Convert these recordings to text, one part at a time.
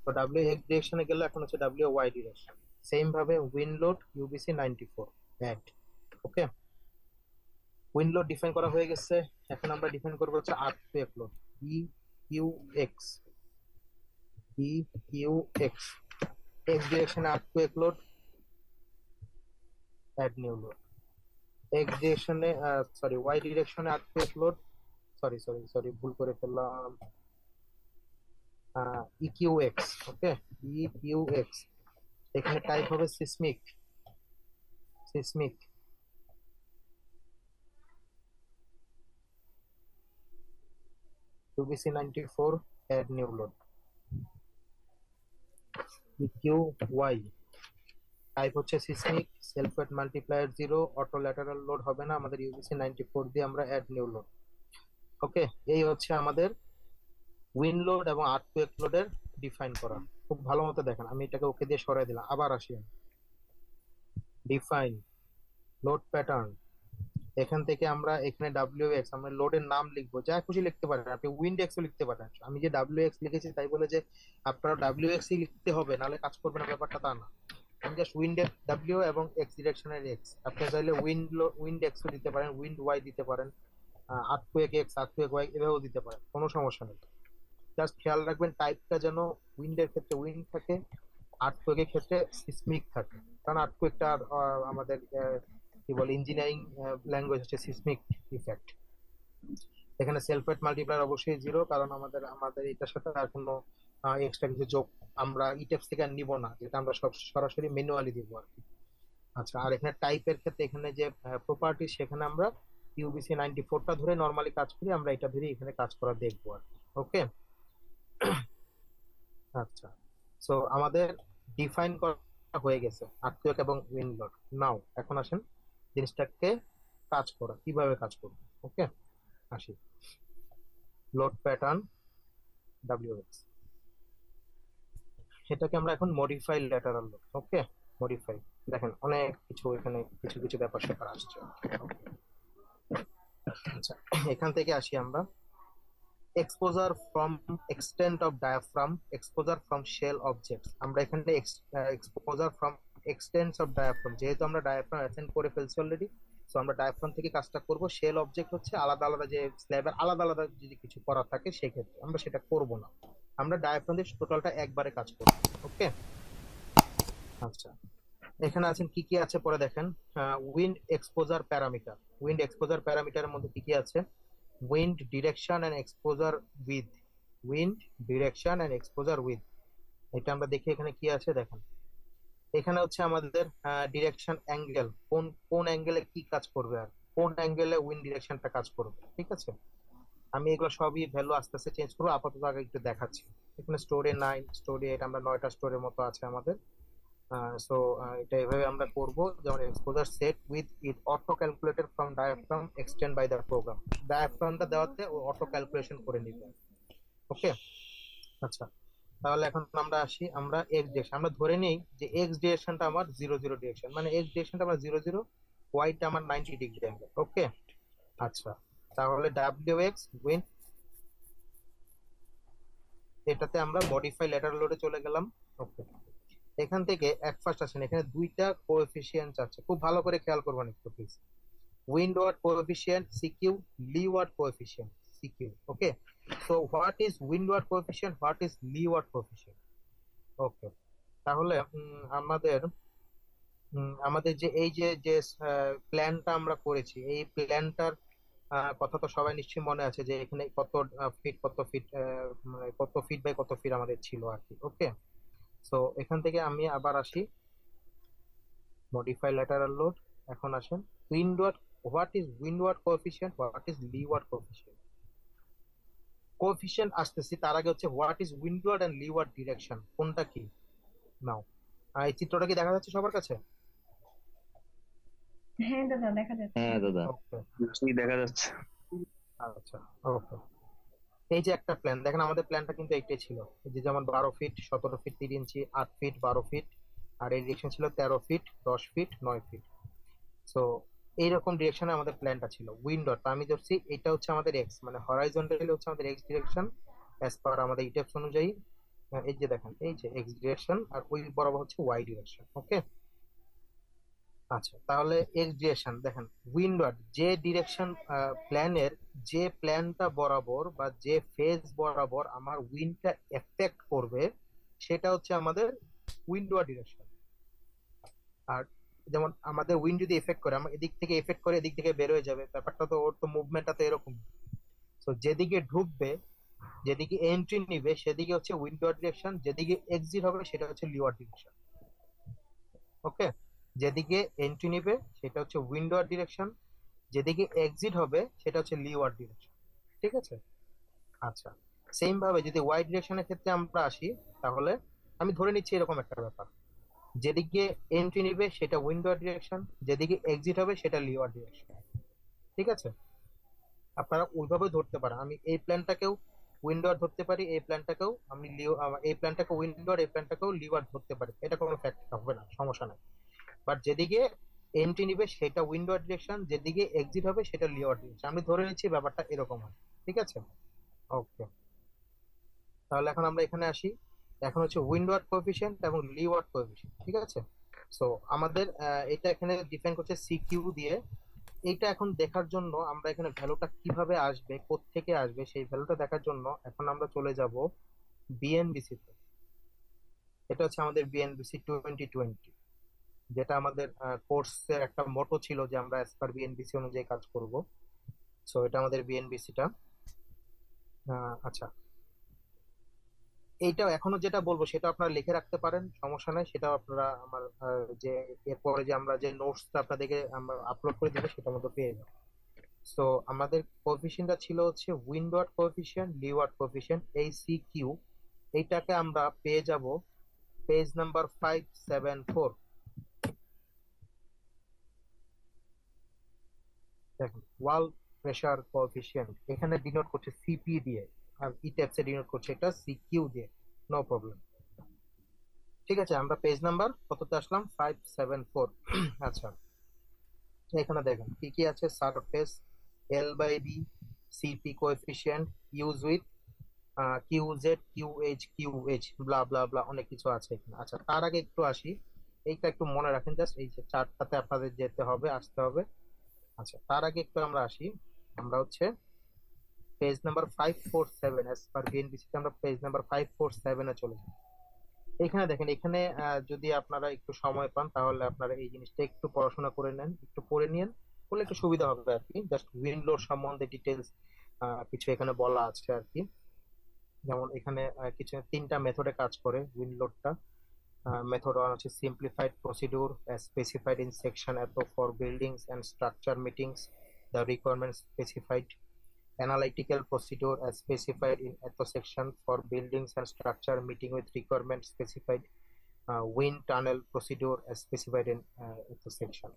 তো W x ডিরেকশনে গেল, এখন হচ্ছে ডাব্লিউ ওয়াই ডিরেকশন। সেম ভাবে wind load UBC 94 add. Okay, wind load define করা হয়ে গেছে। এখন আমরা ডিফাইন করবো হচ্ছে earthquake load, E Q X. E Q X, X ডিরেকশনে earthquake load, add new load. X ডিরেকশনে সরি ওয়াই ডিরেকশনে earthquake load, sorry sorry sorry ভুল করে ফেললাম, E Q X. Okay, E Q X, এখানে টাইপ হবে seismic. Seismic UBC 94 add new load. EQ Y, type হচ্ছে seismic, self wait multiplier 0, auto lateral load হবে না আমাদের, ইউবিসি 94 দিয়ে আমরা অ্যাড নিউ লোড। ওকে, এই হচ্ছে আমাদের উইন্ড লোড এবং আর্থকুয়েক লোডের ডিফাইন করা। খুব ভালো মতো দেখেন, আমি এটাকে ওকে দিয়ে সরাই দিলাম। আবার আসি, ডিফাইন লোড প্যাটার্ন। এখান থেকে আমরা এখানে ডাব্লিউ এক্স, আমরা লোডের নাম লিখবো, যা খুশি লিখতে পারেন, আপনি উইন্ড এক্স লিখতে পারেন। আমি যে ডাব্লিউ এক্স লিখেছি তাই বলে যে আপনারা ডাব্লিউ এক্স লিখতে হবে নাহলে কাজ করবে না, ব্যাপারটা তা না। আমি জাস্ট উইন্ড ডাব্লিউ এবং এক্স ডিরেকশনের এক্স, আপনি চাইলে উইন্ড এক্স দিতে পারেন, উইন্ড ওয়াই দিতে পারেন, আর্থকুয়েক এক্স আর্থকুয়েক ওয়াই এভাবেও দিতে পারেন, কোনো সমস্যা নেই। জাস্ট খেয়াল রাখবেন টাইপটা যেন উইন্ডের ক্ষেত্রে উইন্ড থাকে, আর্থকুয়েকের ক্ষেত্রে সিসমিক থাকে। কারণ আর্থকুয়েকটা আমাদের কি বলে ইঞ্জিনিয়ারিং ল্যাঙ্গুয়েজ হচ্ছে সিসমিক ইফেক্ট। এখানে সেলফ ওয়েট মাল্টিপ্লায়ার অবশ্যই 0, কারণ আমাদের আমাদের এটার সাথে আর কোনো এক্সট্রা কিছু যোগ আমরা ইটেপস থেকে আর নিব না, যেটা আমরা সব সরাসরি ম্যানুয়ালি দিব আর কি। আচ্ছা, আর এখানে টাইপের ক্ষেত্রে এখানে যে প্রপার্টি, সেখানে আমরা ইউবিসি 94টা ধরে নর্মালি কাজ করি, আমরা এটা ধরে এখানে কাজ করা দেখবো আর কি। ওকে, আচ্ছা, সো আমাদের ডিফাইন করা হয়ে গেছে আর্থকুয়েক এবং উইন্ড লোড। নাও এখন আসেন জিনিসটাকে কাজ করা, কিভাবে কাজ করবো। ওকে, আসি, লোড প্যাটার্ন ডাব্লিউএক্স, এটাকে আমরা এখন মডিফাই ল্যাটারাল লোড। ওকে, মডিফাই, দেখেন অনেক কিছু এখানে কিছু কিছু ব্যাপার স্যাপার আসছে। আচ্ছা, এখান থেকে আসি আমরা, exposure from extent of diaphragm, exposure from shell objects. আমরা এখানে exposure from extents of diaphragm, যেহেতু আমরা ডায়াফ্রাম অ্যাসেন্ড করে ফেলছি অলরেডি, তো আমরা ডায়াফ্রাম থেকে কাজটা করব। শেল অবজেক্ট হচ্ছে আলাদা আলাদা, যে স্ল্যাবের আলাদা আলাদা যদি কিছু করা থাকে সেক্ষেত্রে আমরা সেটা করব না, আমরা ডায়াফ্রাম দিয়ে টোটালটা একবারে কাজ করব। ওকে, আচ্ছা, এখানে আছেন কি কি আছে পরে দেখেন। Wind exposure parameter, wind exposure প্যারামিটারের মধ্যে কি কি আছে, wind direction and exposure with, wind direction and exposure with, এটা আমরা দেখি এখানে কি আছে দেখেন। এখানে হচ্ছে আমাদের ডিরেকশন অ্যাঙ্গেল, কোন কোন অ্যাঙ্গেলে কি কাজ করবে আর কোন অ্যাঙ্গেলে উইন্ড ডিরেকশনটা কাজ করবে। ঠিক আছে, আমি এগুলো সবই ভ্যালু আস্তে আস্তে চেঞ্জ করবো, আপাতত আগে একটু দেখাচ্ছি। এখানে স্টোরে 9, স্টোরে 8, আমরা 9টা স্টোরের মতো আছে আমাদের। সো এটা এভাবে আমরা করব, যেমন exposure set with it auto calculated from diaphragm extend by the program, ডায়াফ্রামটা দেওয়াতে ও অটো ক্যালকুলেশন করে নিবে। ওকে, আচ্ছা, তাহলে এখন আমরা আসি, আমরা এক্স ডিরেকশন আমরা ধরে নেই যে এক্স ডিরেকশনটা আমার 0 0 ডিরেকশন, মানে এক্স ডিরেকশনটা আমার 0 0, ওয়াইটা আমার 90 ডিগ্রি অ্যাঙ্গেল। ওকে, আচ্ছা, তাহলে ডাব্লিউ এক্স উইন, এটাতে আমরা মডিফাই ল্যাটারাল লোডে চলে গেলাম। ওকে, এখান থেকে এক ফার্স্ট আসেন, এখানে দুইটা কোএফিসিয়েন্ট আছে, খুব ভালো করে খেয়াল করবেন একটু please. Windward coefficient CQ, leeward coefficient CQ. Okay, so what is windward coefficient, what is leeward coefficient. Okay, তাহলে আমাদের আমাদের যে এই যে যে প্ল্যানটা আমরা করেছি, এই প্ল্যানটার কথা তো সবাই নিশ্চয়ই মনে আছে, যে এখানে কত ফিট কত ফিট, মানে কত ফিট বাই কত ফিট আমাদের ছিল আর কি। ওকে, সো এখান থেকে আমি আবার আসি, মডিফাই ল্যাটারাল লোড। এখন আসেন windward, what is windward coefficient, what is leeward coefficient. Coefficient আসতেছি, তার আগে হচ্ছে what is windward and leeward direction, কোনটা কি। নাও, এই চিত্রটা কি দেখা যাচ্ছে সবার কাছে? হ্যাঁ দাদা, দেখা যাচ্ছে। হ্যাঁ দাদা, ওকে, কি দেখা যাচ্ছে? আচ্ছা, ওকে, এই যে একটা প্ল্যান দেখেন, আমাদের প্ল্যানটা কিন্তু এইটাই ছিল, এই যে যেমন 12 ফিট, 17 ফিট 3 ইঞ্চি, 8 ফিট 12 ফিট, আর এই ডিরেকশন ছিল 13 ফিট 10 ফিট 9 ফিট। সো এইরকম ডিরেকশনে আমাদের প্ল্যানটা ছিল। উইন্ডোর আমি ধরছি এটা হচ্ছে আমাদের এক্স, মানে হরাইজন্টালি হচ্ছে আমাদের এক্স ডিরেকশন অ্যাজ পার আমাদের ইটেপস অনুযায়ী। এই যে দেখেন, এই যে এক্স ডিরেকশন আর ওই বরাবর হচ্ছে ওয়াই ডিরেকশন। ওকে, আচ্ছা তাহলে এক্স ডিরেকশন দেখেন, উইন্ডওয়ার্ড যে ডিরেকশন প্ল্যানের, যে প্ল্যানটা বরাবর বা যে ফেজ বরাবর আমার উইন্ডটা এফেক্ট করবে সেটা হচ্ছে আমাদের উইন্ডওয়ার্ড ডিরেকশন। আর যেমন আমাদের উইন্ড যদি এফেক্ট করে, আমার এদিক থেকে এফেক্ট করে এদিক থেকে বের হয়ে যাবে, ব্যাপারটা তো ওর তো মুভমেন্টটা তো এরকম। তো যেদিকে ঢুকবে, যেদিকে এন্ট্রি নিবে সেদিকে হচ্ছে উইন্ডওয়ার্ড ডিরেকশন, যেদিকে এক্সিট হবে সেটা হচ্ছে লিওয়ার্ড ডিরেকশন। ওকে, যেদিকে এন্ট্রি নিবে সেটা হচ্ছে উইন্ডওয়ার্ড ডিরেকশন, যেদিকে এক্সিট হবে সেটা হচ্ছে লিওয়ার্ড ডিরেকশন। ঠিক আছে, আচ্ছা সেম ভাবে যদি ওয়াই ডিরেকশনের ক্ষেত্রে আমরা আসি, তাহলে আমি ধরে নিচ্ছি এরকম একটা ব্যাপার, যেদিকে এন্ট্রি নিবে সেটা উইন্ডওয়ার্ড ডিরেকশন, যেদিকে এক্সিট হবে সেটা লিওয়ার্ড ডিরেকশন। ঠিক আছে, আপনারা ওইভাবে ধরতে পারেন, আমি এই প্ল্যানটাকেও উইন্ডোয়ার ধরতে পারি, এই প্ল্যানটাকেও আমি এই প্ল্যানটাকে উইন্ডোয়ার, এই প্ল্যানটাকেও লিভার ধরতে পারি, এটা কোনো ফ্যাক্ট হবে না, সমস্যা নাই। বাট যেদিকে এন্ট্রি নিবে সেটা উইন্ডোয়ার ডিরেকশন, যেদিকে এক্সিট হবে সেটা লিভার ডিরেকশন, আমি ধরে নিচ্ছি ব্যাপারটা এরকম হয়। ঠিক আছে, ওকে, তাহলে এখন আমরা এখানে আসি। এখন হচ্ছে উইন্ডওয়ার্ড কোএফিসিয়েন্ট এবং লিওয়ার্ড কোএফিসিয়েন্ট। ঠিক আছে, সো আমাদের এটা এখানে ডিফাইন করছে সিকিউ দিয়ে। এইটা এখন দেখার জন্য আমরা এখানে ভ্যালুটা কিভাবে আসবে, কোত্থেকে আসবে, সেই ভ্যালুটা দেখার জন্য এখন আমরা চলে যাব বিএনবিসি তে। এটা হচ্ছে আমাদের বিএনবিসি 2020, যেটা আমাদের কোর্সের একটা মোটো ছিল যে আমরা অ্যাজ পার বিএনবিসি অনুযায়ী কাজ করব। সো এটা আমাদের বিএনবিসিটা। আচ্ছা, এইটাও এখনো যেটা বলবো সেটা আপনারা লিখে রাখতে পারেন, সমস্যা নাই, সেটা আপনারা আমার যে এরপরে যে আমরা যে নোটসটা আপনাদেরকে আমরা আপলোড করে দেবো সেটার মধ্যে পেয়ে যাবেন। সো আমাদের কোএফিসিয়েন্টটা ছিল হচ্ছে উইন্ডওয়ার্ড কোএফিসিয়েন্ট, লিওয়ার্ড কোএফিসিয়েন্ট, এই সি কিউ। এইটাকে আমরা পেয়ে যাব পেজ নাম্বার 574। দেখুন, ওয়াল প্রেসার কোএফিসিয়েন্ট এখানে ডিনোট করছে সিপি দিয়ে, আর ই ট্যাপসে ডিনোট করছে এটা সিকিউ দিয়ে। নো প্রবলেম, ঠিক আছে, আমরা পেজ নাম্বার কততে আসলাম, 574। আচ্ছা, এখানে দেখেন কি কি আছে, surface, L by B, CP coefficient, use with, Q Z, Q H, Q H, blah blah blah, অনেক কিছু আছে এখানে। আচ্ছা, তার আগে একটু আসি, এইটা একটু মনে রাখেন, জাস্ট এই যে চারটাতে আপনাদের যেতে হবে, আসতে হবে। আচ্ছা, তার আগে একটু আমরা আসি, আমরা হচ্ছে পেজ নাম্বার 547, এস পার বিএনপিসি আমরা পেজ নাম্বার 547 এ চলে যাই। এখানে দেখেন, এখানে যদি আপনারা একটু সময় পান তাহলে আপনারা এই জিনিসটা একটু পড়াশোনা করে নেন, একটু পড়ে নিন, বলে একটু সুবিধা হবে আর কি। জাস্ট উইন্ডোর সম্বন্ধে ডিটেলস কিছু এখানে বলা আছে আর কি। যেমন এখানে কিছু তিনটা মেথডে কাজ করে উইন্ডলোডটা। মেথড ওয়ান হচ্ছে simplified procedure specified in section এত for buildings and structure meetings the requirement specified, analytical procedure as specified in auto section for buildings and structure meeting with requirement specified, wind tunnel procedure as specified in auto section.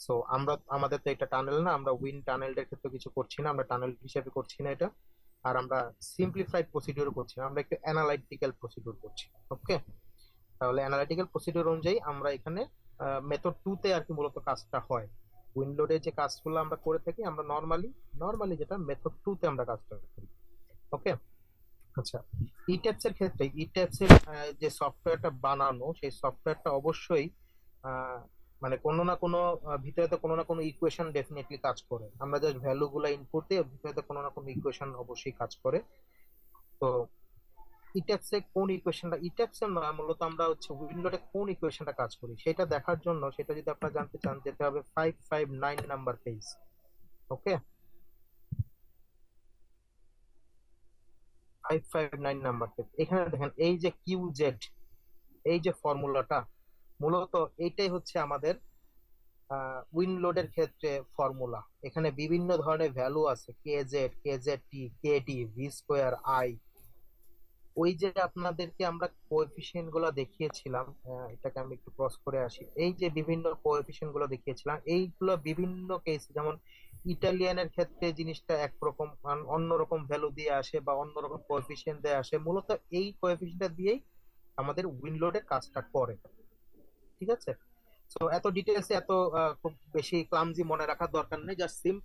So আমরা আমাদের তো এটা tunnel না, আমরা wind টানেলের ক্ষেত্রে কিছু করছি না, আমরা টানেল হিসেবে করছি না এটা। আর আমরা সিম্পলিফাইড প্রসিডিউর করছি না, আমরা একটু অ্যানালাইটিক্যাল প্রসিডিউর করছি। ওকে, তাহলে অ্যানালাইটিক্যাল প্রসিডিউর অনুযায়ী আমরা এখানে মেথড টু তে আর কি মূলত কাজটা হয়। উইন্ডোডে যে কাজগুলো আমরা করে থাকি, আমরা নর্মালি নর্মালি যেটা মেথড টু তে আমরা কাজটা করি। ওকে, আচ্ছা, ই ট্যাপস এর ক্ষেত্রে ই ট্যাপস এর যে সফটওয়্যারটা বানানো, সেই সফটওয়্যারটা অবশ্যই আহ, মানে কোনো না কোনো ভিতরে তো কোনো না কোনো ইকুয়েশন ডেফিনেটলি কাজ করে। আমরা জাস্ট ভ্যালু গুলা ইনপুট দিয়ে ভিতরে তো কোনো না কোনো ইকুয়েশন অবশ্যই কাজ করে। তো ইট্যাক্সে কোন ইকুয়েশনটা, ইট্যাক্সে না, মূলত আমরা হচ্ছে উইন্ডোতে কোন ইকুয়েশনটা কাজ করি সেটা দেখার জন্য, সেটা যদি আপনারা জানতে চান, যেতে হবে 559 নাম্বার পেজ। ওকে, 559 নাম্বার পেজ। এখানে দেখেন এই যে কিউ জেড, এই যে ফর্মুলাটা, মূলত এইটাই হচ্ছে আমাদের উইন্ডলোডের ক্ষেত্রে ফর্মুলা। এখানে বিভিন্ন ধরনের ভ্যালু আছে, K Z, K Z T, K T, V square, I. ওই যে আপনাদেরকে আমরা কোএফিসিয়েন্ট গুলো দেখিয়েছিলাম, এটাকে আমি একটু ক্রস করে আসি, এই যে বিভিন্ন কোএফিসিয়েন্ট গুলো দেখিয়েছিলাম, এইগুলো বিভিন্ন কেস, যেমন ইটালিয়ানের ক্ষেত্রে জিনিসটা একরকম অন্যরকম ভ্যালু দিয়ে আসে বা অন্যরকম কোএফিসিয়েন্ট দিয়ে আসে, মূলত এই কোএফিসিয়েন্টটা দিয়েই আমাদের উইন্ডলোডের কাজটা করে। ঠিক আছে, তো এত ডিটেলস এত খুব বেশি ক্লামজি মনে রাখার দরকার নেই, জাস্ট